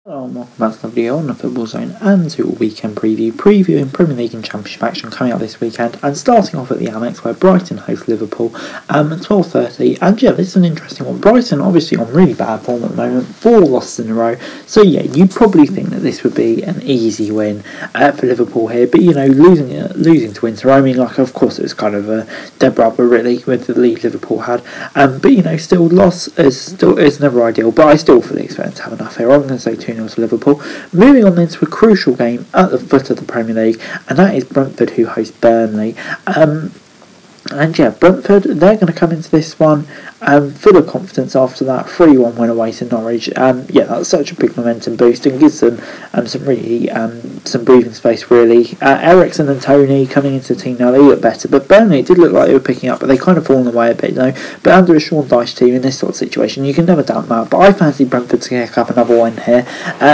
Hello and welcome back to the video on the Football Zone and to a weekend previewing Premier League and Championship action coming up this weekend, and starting off at the Amex where Brighton host Liverpool at 12:30. And yeah, this is an interesting one. Brighton obviously on really bad form at the moment, 4 losses in a row, so yeah, you'd probably think that this would be an easy win for Liverpool here, but you know, losing to Inter, I mean, like, of course it was kind of a dead rubber really with the lead Liverpool had, but you know, still loss is never ideal, but I still fully expect to have enough here. I'm going to say 2-0 to Liverpool. Moving on then to a crucial game at the foot of the Premier League, and that is Brentford, who host Burnley. And yeah, Brentford, they're going to come into this one full of confidence after that 3-1 win away to Norwich. Yeah, that's such a big momentum boost and gives them some really some breathing space really. Eriksen and Tony coming into the team now, they look better, but Burnley, it did look like they were picking up, but they kind of fallen away a bit, you know. But under a Sean Dyche team in this sort of situation, you can never doubt that. But I fancy Brentford to kick up another win here,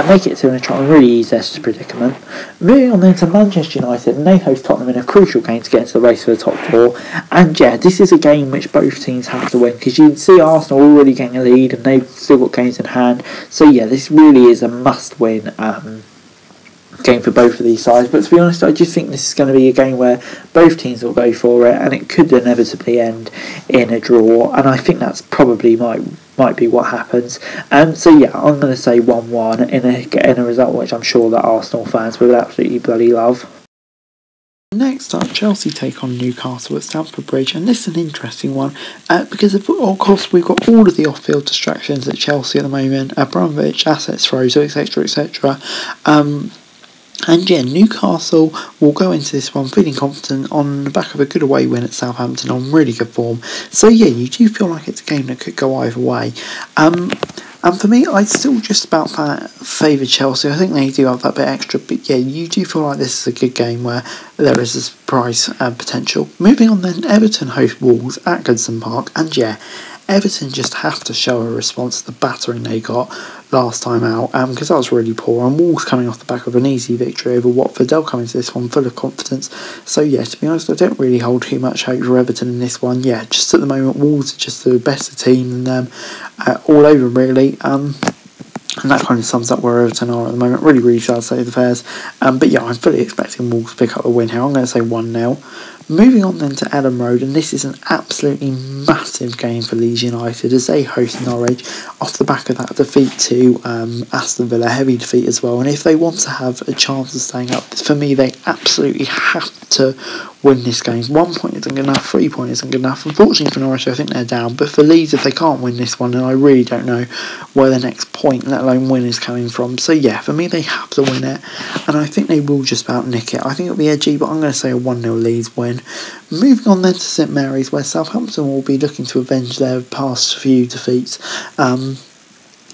make it 2 try and really ease their predicament. Moving on then to Manchester United, and they host Tottenham in a crucial game to get into the race for the top 4. And yeah, this is a game which both teams have to win, because you can see Arsenal already getting a lead and they've still got games in hand. So yeah, this really is a must-win game for both of these sides. But to be honest, I just think this is going to be a game where both teams will go for it, and it could inevitably end in a draw. And I think that's probably might be what happens. So yeah, I'm going to say 1-1 in a result which I'm sure that Arsenal fans will absolutely bloody love. Next up, Chelsea take on Newcastle at Stamford Bridge, and this is an interesting one because of course we've got all of the off-field distractions at Chelsea at the moment, Abramovich, assets frozen, etc, etc. And yeah, Newcastle will go into this one feeling confident on the back of a good away win at Southampton on really good form. So yeah, you do feel like it's a game that could go either way. And for me, I'd still just about favour Chelsea. I think they do have that bit extra, but yeah, you do feel like this is a good game where there is a surprise potential. Moving on then, Everton host Wolves at Goodson Park, and yeah, Everton just have to show a response to the battering they got last time out, because that was really poor, and Wolves coming off the back of an easy victory over Watford, they'll come into this one full of confidence. So yeah, to be honest, I don't really hold too much hope for Everton in this one. Yeah, just at the moment, Wolves are just the better team than them all over really, and that kind of sums up where Everton are at the moment. Really sad state of affairs. But yeah, I'm fully expecting Wolves to pick up the win here. I'm going to say 1-0. Moving on then to Ellen Road, and this is an absolutely massive game for Leeds United as they host Norwich off the back of that defeat to Aston Villa, heavy defeat as well. And if they want to have a chance of staying up, for me, they absolutely have to win this game. 1 point isn't good enough, 3 points isn't good enough. Unfortunately for Norwich, I think they're down, but for Leeds, if they can't win this one, then I really don't know where the next point, let alone win, is coming from. So yeah, for me, they have to win it, and I think they will just about nick it. I think it'll be edgy, but I'm going to say a 1-0 Leeds win. Moving on then to St Mary's, where Southampton will be looking to avenge their past few defeats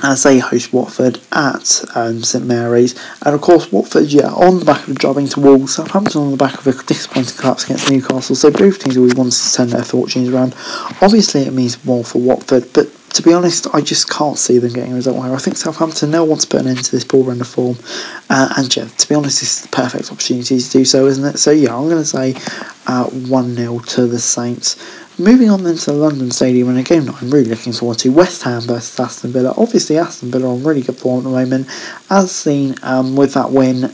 as they host Watford at St Mary's. And of course, Watford, yeah, on the back of a drubbing to Wolves, Southampton on the back of a disappointing collapse against Newcastle, so both teams will be wanting to turn their fortunes around. Obviously it means more for Watford, but to be honest, I just can't see them getting a result here. I think Southampton, they'll want to put an end to this poor run of form. And yeah, to be honest, this is the perfect opportunity to do so, isn't it? So yeah, I'm going to say 1-0 to the Saints. Moving on then to the London Stadium, and a game that I'm really looking forward to, West Ham versus Aston Villa. Obviously, Aston Villa on really good form at the moment, as seen with that win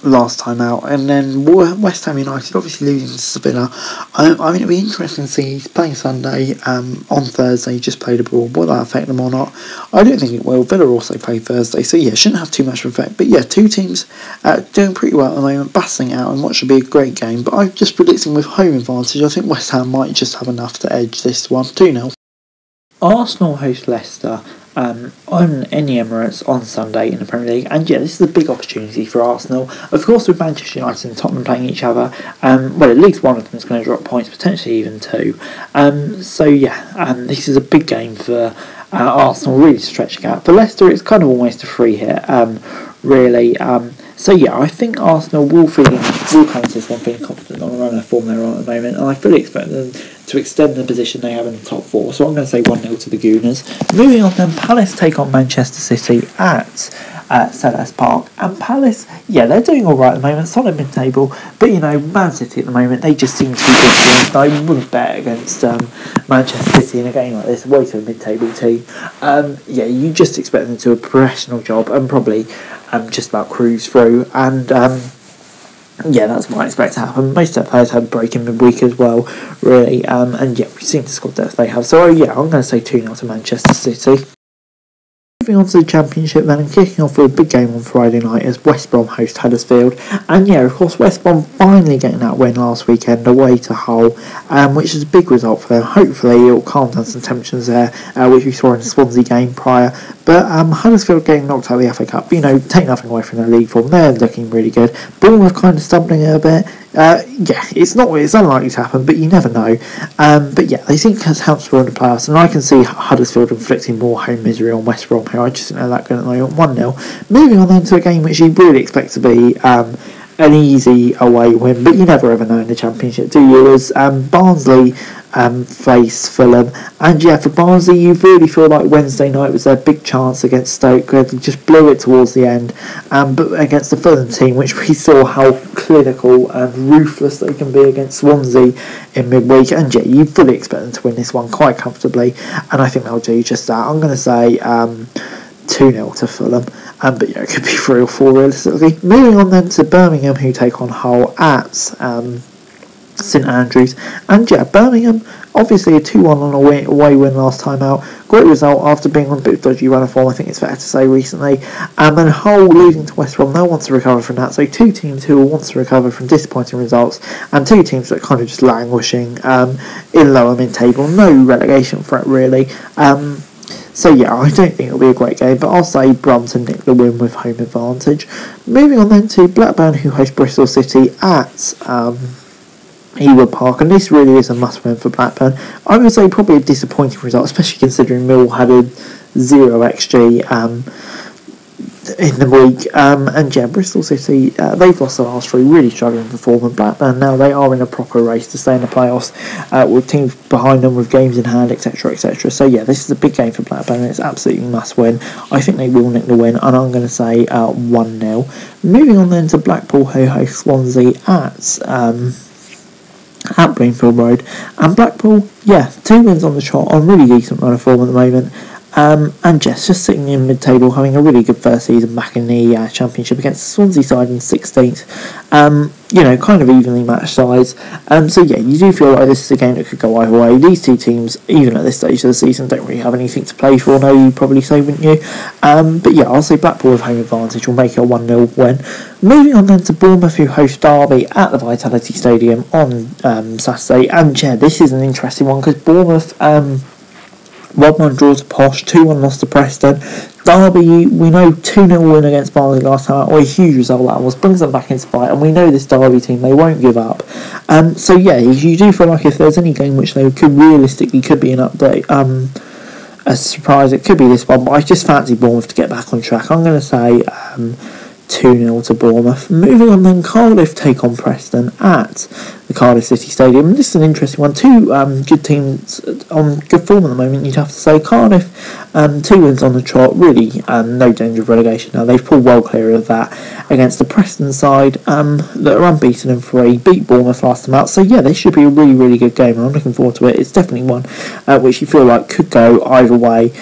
last time out, and then West Ham United obviously losing to Villa. I mean, it'll be interesting to see. He's playing Sunday, on Thursday, he just played abroad. Will that affect them or not? I don't think it will. Villa also play Thursday, so yeah, shouldn't have too much of effect. But yeah, two teams doing pretty well at the moment, battling out in what should be a great game. But I'm just predicting with home advantage, I think West Ham might just have enough to edge this one. 2-0. Arsenal host Leicester on any Emirates on Sunday in the Premier League, and yeah, this is a big opportunity for Arsenal. Of course, with Manchester United and Tottenham playing each other, well, at least one of them is going to drop points, potentially even 2. So yeah, this is a big game for Arsenal, really stretching out. For Leicester, it's kind of almost a free hit, really. So yeah, I think Arsenal will come into this one feeling confident on the run of form they're on at the moment, and I fully expect them to extend the position they have in the top 4. So I'm going to say 1-0 to the Gooners. Moving on then, Palace take on Manchester City at at Selhurst Park. And Palace, yeah, they're doing alright at the moment, solid mid-table, but Man City at the moment, they just seem to be good teams. I wouldn't bet against Manchester City in a game like this, away to a mid-table team. You just expect them to do a professional job and probably just about cruise through, and that's what I expect to happen. Most of their players had a break in midweek as well, really, we've seen the squad depth they have. So, I'm going to say 2-0 to Manchester City. Moving on to the Championship then, and kicking off with a big game on Friday night as West Brom host Huddersfield. And of course, West Brom finally getting that win last weekend away to Hull, which is a big result for them. Hopefully it will calm down some tensions there, which we saw in the Swansea game prior. But Huddersfield getting knocked out of the FA Cup, take nothing away from their league form, they're looking really good. Bournemouth kind of stumbling a bit. It's unlikely to happen, but you never know. They think has helped in the playoffs, and I can see Huddersfield inflicting more home misery on West Brom here. I just think they're that good at the moment. 1-0. Moving on then to a game which you really expect to be an easy away win, but you never ever know in the Championship, do you? As Barnsley face Fulham, and for Barnsley, you really feel like Wednesday night was their big chance against Stoke, where they just blew it towards the end, but against the Fulham team, which we saw how clinical and ruthless they can be against Swansea in midweek, and you fully expect them to win this one quite comfortably, and I think they'll do just that. I'm going to say 2-0 to Fulham, but it could be 3 or 4 realistically. Moving on then to Birmingham, who take on Hull at St Andrews, and Birmingham obviously a 2-1 on away win last time out. Great result after being on a bit of dodgy run of form, I think it's fair to say, recently. And then Hull losing to West Brom, they'll want to recover from that. So 2 teams who will want to recover from disappointing results, and 2 teams that are kind of just languishing in lower mid-table. No relegation threat really. I don't think it'll be a great game, but I'll say Brum to nick the win with home advantage. Moving on then to Blackburn, who host Bristol City at Ewood Park, and this really is a must-win for Blackburn. I would say probably a disappointing result, especially considering Mill had a 0 XG in the week, Bristol City, they've lost the last 3, really struggling for form, and Blackburn now they are in a proper race to stay in the playoffs, with teams behind them with games in hand, etc, etc. So this is a big game for Blackburn, and it's absolutely must win. I think they will nick the win, and I'm going to say 1-0. Moving on then to Blackpool, who host Swansea at Greenfield Road, and Blackpool, 2 wins on the trot, on really decent run of form at the moment, and just sitting in mid-table, having a really good first season back in the Championship against the Swansea side in 16th, kind of evenly matched sides, you do feel like this is a game that could go either way. These 2 teams, even at this stage of the season, don't really have anything to play for, no, you'd probably say, wouldn't you? I'll say Blackpool with home advantage will make it a 1-0 win. Moving on then to Bournemouth, who host Derby at the Vitality Stadium on Saturday, and this is an interesting one, because Bournemouth 1-1 draw to Posh, 2-1 loss to Preston. Derby, we know 2-0 win against Barnsley last time, a huge result that was, brings them back into fight, and we know this Derby team, they won't give up. You do feel like if there's any game which they could realistically be an update, a surprise, it could be this one, but I just fancy Bournemouth to get back on track. I'm going to say 2-0 to Bournemouth. Moving on then, Cardiff take on Preston at the Cardiff City Stadium. This is an interesting one. 2 good teams on good form at the moment, you'd have to say. Cardiff, 2 wins on the trot, really no danger of relegation now. They've pulled well clear of that against the Preston side that are unbeaten in 3, beat Bournemouth last time out. So this should be a really, really good game, and I'm looking forward to it. It's definitely one which you feel like could go either way.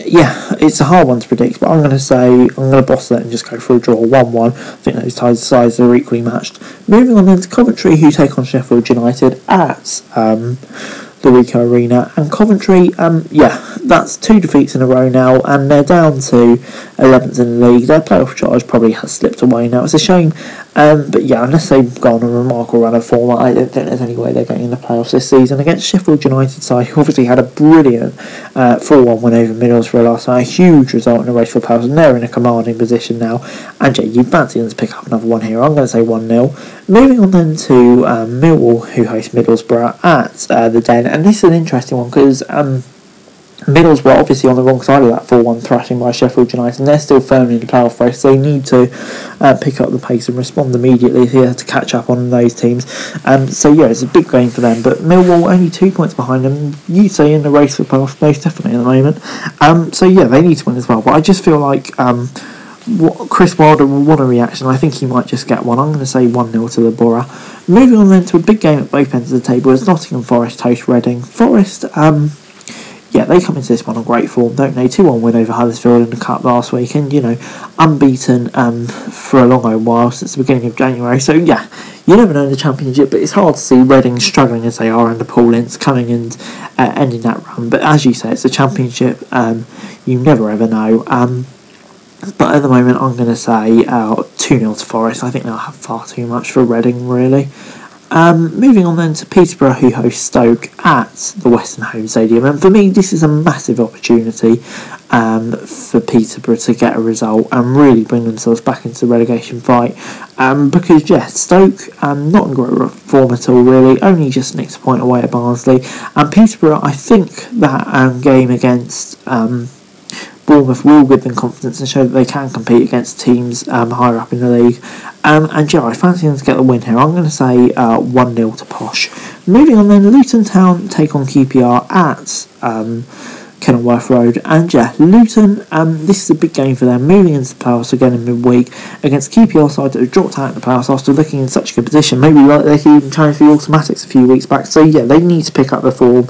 It's a hard one to predict, but I'm going to boss that and just go for a draw, 1-1. I think those sides are equally matched. Moving on then to Coventry, who take on Sheffield United at the Ricoh Arena, and Coventry, that's 2 defeats in a row now, and they're down to 11th in the league. Their playoff charge probably has slipped away now. It's a shame, unless they've gone a remarkable run of form, I don't think there's any way they're getting in the playoffs this season against Sheffield United side, who obviously had a brilliant 4-1 win over Middlesbrough last night, a huge result in the race for playoffs, and they're in a commanding position now, and you fancy them to pick up another one here. I'm going to say 1-0. Moving on then to Millwall, who host Middlesbrough at the Den, and this is an interesting one, because Middlesbrough obviously on the wrong side of that 4-1 thrashing by Sheffield United, and they're still firmly in the playoff race, so they need to pick up the pace and respond immediately here to catch up on those teams. So yeah, it's a big game for them, but Millwall only 2 points behind them. You'd say in the race for playoffs most definitely at the moment. So yeah, they need to win as well, but I just feel like Chris Wilder will want a reaction. I think he might just get one. I'm going to say 1-0 to the Borough. Moving on then to a big game at both ends of the table is Nottingham Forest host Reading. Forest, yeah, they come into this one on great form, don't they? 2-1 win over Huddersfield in the Cup last week, and, unbeaten for a long old while, since the beginning of January. So, yeah, you never know in the Championship, but it's hard to see Reading struggling as they are under Paul Ince coming and ending that run. But as you say, it's a Championship, you never ever know. But at the moment, I'm going to say 2-0 to Forest. I think they'll have far too much for Reading, really. Moving on then to Peterborough, who host Stoke at the Western Home Stadium, and for me this is a massive opportunity for Peterborough to get a result and really bring themselves back into the relegation fight, because Stoke not in great form at all really, only just nicked a point away at Barnsley, and Peterborough, I think that game against Bournemouth will give them confidence and show that they can compete against teams higher up in the league. I fancy them to get the win here. I'm going to say 1-0 to Posh. Moving on then, Luton Town take on QPR at Kenworth Road, and Luton, this is a big game for them, moving into the playoffs again in midweek against QPR side that have dropped out of the playoffs after looking in such a good position, maybe like they could even challenge the automatics a few weeks back. So yeah, they need to pick up the form,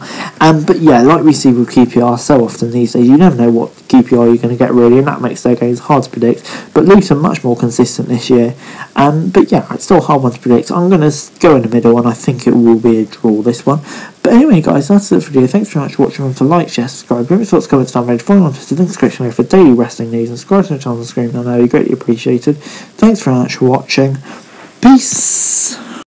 but yeah, like we see with QPR so often these days, you never know what QPR you're going to get really, and that makes their games hard to predict. But Luton much more consistent this year, but yeah, it's still a hard one to predict. I'm going to go in the middle, and I think it will be a draw, this one. But anyway, guys, that's it for the video. Thanks very much for watching. Remember to like, share, subscribe, give me thoughts, comments down below, follow on Twitter, link description below for daily wrestling news, and subscribe to the channel on the screen. I know you're greatly appreciated. Thanks very much for watching. Peace.